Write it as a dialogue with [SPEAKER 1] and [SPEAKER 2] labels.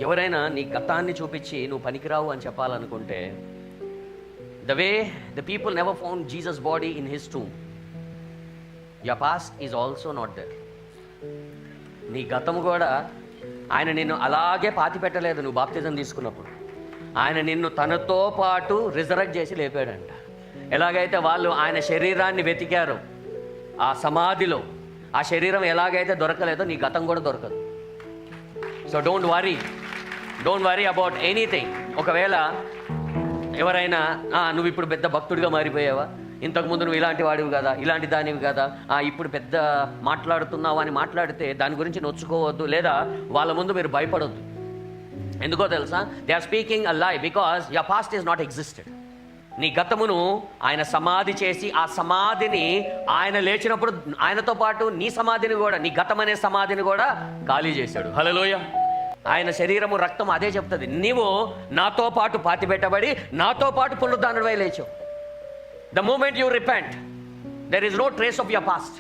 [SPEAKER 1] ఎవరైనా నీ గతాన్ని చూపించి నువ్వు పనికిరావు అని చెప్పాలనుకుంటే, the way the people never found Jesus body in his tomb, your past is also not there. నీ గతము కూడా, ఆయన నిన్ను అలాగే పాతి పెట్టలేదు. నువ్వు బాప్తిజం తీసుకున్నప్పుడు ఆయన నిన్ను తనతో పాటు రిజరెక్ట్ చేసి లేపాడంట. ఎలాగైతే వాళ్ళు ఆయన శరీరాన్ని వెతికారో ఆ సమాధిలో, ఆ శరీరం ఎలాగైతే దొరకలేదో నీ గతం కూడా దొరకదు. So don't worry about anything. ఒకవేళ ఎవరైనా నువ్వు ఇప్పుడు పెద్ద భక్తుడిగా మారిపోయావా, ఇంతకుముందు నువ్వు ఇలాంటి వాడివి కదా, ఇలాంటి దానివి కదా, ఇప్పుడు పెద్ద మాట్లాడుతున్నావు అని మాట్లాడితే దాని గురించి నొచ్చుకోవద్దు, లేదా వాళ్ళ ముందు మీరు భయపడొద్దు. ఎందుకో తెలుసా? దే ఆర్ స్పీకింగ్ అ లై because your past is not existed. నీ గతమును ఆయన సమాధి చేసి, ఆ సమాధిని ఆయన లేచినప్పుడు ఆయనతో పాటు నీ సమాధిని కూడా, నీ గతం అనే సమాధిని కూడా ఖాళీ చేశాడు. హల్లెలూయా. ఆయన శరీరము రక్తం అదే చెప్తుంది, నీవు నాతో పాటు పాతిపెట్టబడి నాతో పాటు పునరుద్ధానుడవై లేచావు. The moment you repent, there is no trace of your past.